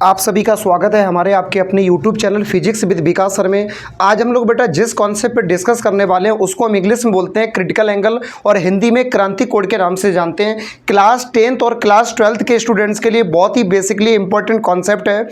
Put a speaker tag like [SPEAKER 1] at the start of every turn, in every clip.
[SPEAKER 1] आप सभी का स्वागत है हमारे आपके अपने YouTube channel physics with Vikas sir में। आज हम लोग बेटा जिस कॉन्सेप्ट पे डिस्कस करने वाले हैं उसको हम इंग्लिश में बोलते हैं क्रिटिकल एंगल और हिंदी में क्रांति कोण के नाम से जानते हैं। क्लास 10th और क्लास 12th के स्टूडेंट्स के लिए बहुत ही बेसिकली इंपॉर्टेंट कॉन्सेप्ट है,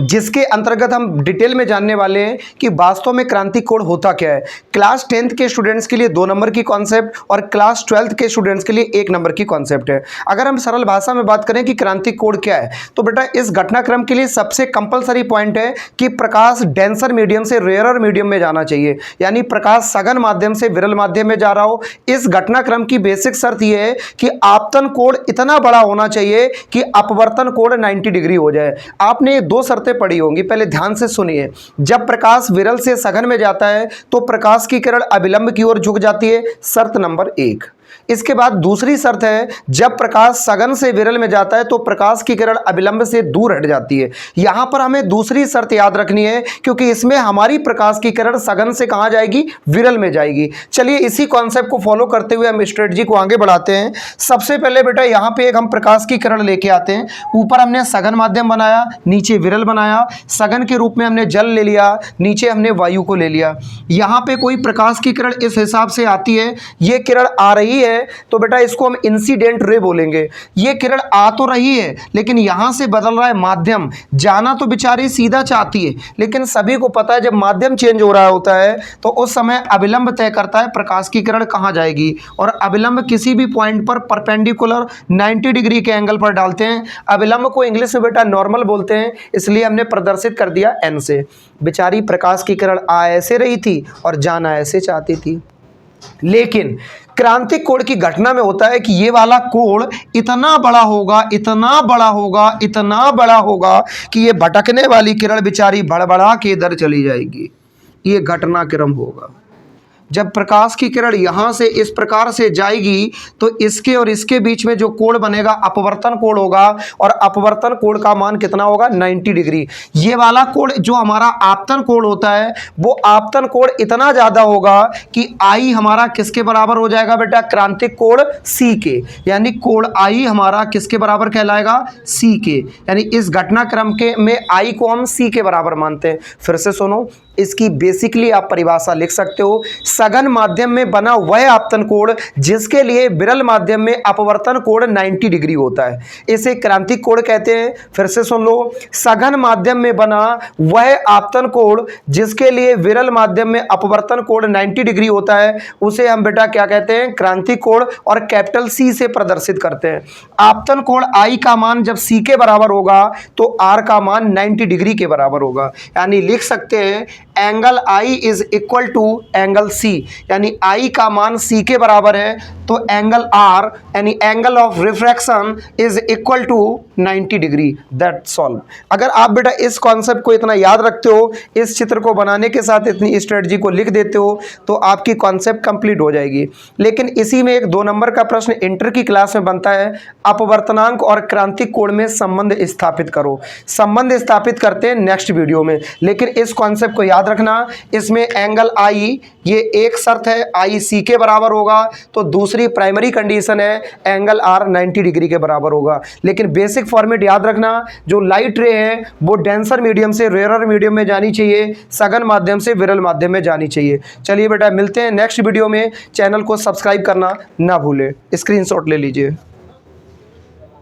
[SPEAKER 1] जिसके अंतर्गत हम डिटेल में जानने वाले हैं कि वास्तव में क्रांति कोण होता क्या है। क्लास 10th के स्टूडेंट्स के लिए 2 नंबर की कॉन्सेप्ट और क्लास 12th के स्टूडेंट्स के लिए 1 नंबर की कॉन्सेप्ट है। अगर हम सरल भाषा में बात करें कि क्रांति कोण क्या है, तो बेटा इस घटनाक्रम के लिए सबसे कंपलसरी पॉइंट है कि प्रकाश डेंसर मीडियम से रेयरर मीडियम में जाना चाहिए, यानी प्रकाश सघन माध्यम से विरल माध्यम में जा रहा हो। इस घटनाक्रम की बेसिक शर्त यह है कि आपतन कोण इतना बड़ा होना चाहिए कि अपवर्तन कोण 90 डिग्री हो जाए। आपने ये 2 शर्तें पढ़ी होंगी, पहले ध्यान से सुनिए। जब प्रकाश विरल से सघन में जाता है तो प्रकाश की किरण अभिलंब की ओर झुक जाती है, शर्त नंबर 1। इसके बाद दूसरी शर्त है, जब प्रकाश सघन से विरल में जाता है तो प्रकाश की किरण अभिलंब से दूर हट जाती है। यहां पर हमें दूसरी शर्त याद रखनी है, क्योंकि इसमें हमारी प्रकाश की किरण सघन से कहां जाएगी, विरल में जाएगी। चलिए इसी कॉन्सेप्ट को फॉलो करते हुए हम स्ट्रेटजी को आगे बढ़ाते हैं। सबसे पहले बेटा यहां पे एक हम प्रकाश की किरण लेके आते हैं। ऊपर हमने सघन माध्यम बनाया, नीचे विरल बनाया। सघन के रूप में हमने जल ले लिया, नीचे हमने वायु को ले लिया। यहां पे कोई प्रकाश की किरण इस हिसाब से आती है, ये किरण आ रही है तो बेटा इसको हम इंसिडेंट रे बोलेंगे। ये किरण आ तो रही है लेकिन यहां से बदल रहा है माध्यम, जाना तो बेचारी सीधा चाहती है, लेकिन सभी को पता है जब माध्यम चेंज हो रहा होता है तो उस समय अभिलंब तय करता है प्रकाश की किरण कहां जाएगी, और अभिलंब किसी भी पॉइंट पर परपेंडिकुलर 90 डिग्री के एंगल पर डालते हैं। अभिलंब को इंग्लिश में बेटा नॉर्मल बोलते हैं, इसलिए हमने प्रदर्शित कर दिया एन से। बेचारी प्रकाश की किरण आ ऐसे रही थी और जाना ऐसे चाहती थी, लेकिन क्रांतिक कोण की घटना में होता है कि ये वाला कोण इतना बड़ा होगा, इतना बड़ा होगा, इतना बड़ा होगा कि ये भटकने वाली किरण बेचारी बड़बड़ा के इधर चली जाएगी। ये घटनाक्रम होगा। जब प्रकाश की किरण यहां से इस प्रकार से जाएगी तो इसके और इसके बीच में जो कोण बनेगा अपवर्तन कोण होगा, और अपवर्तन कोण का मान कितना होगा, 90 डिग्री। ये वाला कोण जो हमारा आपतन कोण होता है वो आपतन कोण इतना ज्यादा होगा कि आई हमारा किसके बराबर हो जाएगा बेटा, क्रांतिक कोण सी के, यानी कोण आई हमारा किसके बराबर कहलाएगा, सी के। यानी इस घटनाक्रम के में आई को हम सी के बराबर मानते हैं। फिर से सुनो, इसकी बेसिकली आप परिभाषा लिख सकते हो, सघन माध्यम में बना वह आपतन कोण जिसके लिए विरल माध्यम में अपवर्तन कोण 90 डिग्री होता है, इसे क्रांतिक कोण कहते हैं। फिर से सुन लो, सघन माध्यम में बना वह आपतन कोण जिसके लिए विरल माध्यम में अपवर्तन कोण 90 डिग्री होता है, उसे हम बेटा क्या कहते हैं, क्रांतिक कोण, और कैपिटल सी से प्रदर्शित करते हैं। आपतन कोण आई का मान जब सी के बराबर होगा तो आर का मान 90 डिग्री के बराबर होगा। यानी लिख सकते हैं angle I is equal to angle C, यानी आई का मान सी के बराबर है तो एंगल आर यानी angle of refraction is equal to 90 degree. That's all. अगर आप बेटा इस कॉन्सेप्ट को इतना याद रखते हो, इस चित्र को बनाने के साथ इतनी स्ट्रेटजी को लिख देते हो, तो आपकी कॉन्सेप्ट कंप्लीट हो जाएगी। लेकिन इसी में एक 2 नंबर का प्रश्न इंटर की क्लास में बनता है, अपवर्तनांक और क्रांतिक कोण में संबंध स्थापित करो। संबंध स्थापित करते हैं नेक्स्ट वीडियो में, लेकिन इस कॉन्सेप्ट को याद रखना। इसमें एंगल आई, ये एक शर्त है, आई सी के बराबर होगा, तो दूसरी प्राइमरी कंडीशन है एंगल आर 90 डिग्री के बराबर होगा। लेकिन बेसिक फॉर्मेट याद रखना, जो लाइट रे है वो डेंसर मीडियम से रेयरर मीडियम में जानी चाहिए, सघन माध्यम से विरल माध्यम में जानी चाहिए। चलिए बेटा मिलते हैं नेक्स्ट वीडियो में। चैनल को सब्सक्राइब करना ना भूले, स्क्रीनशॉट ले लीजिए।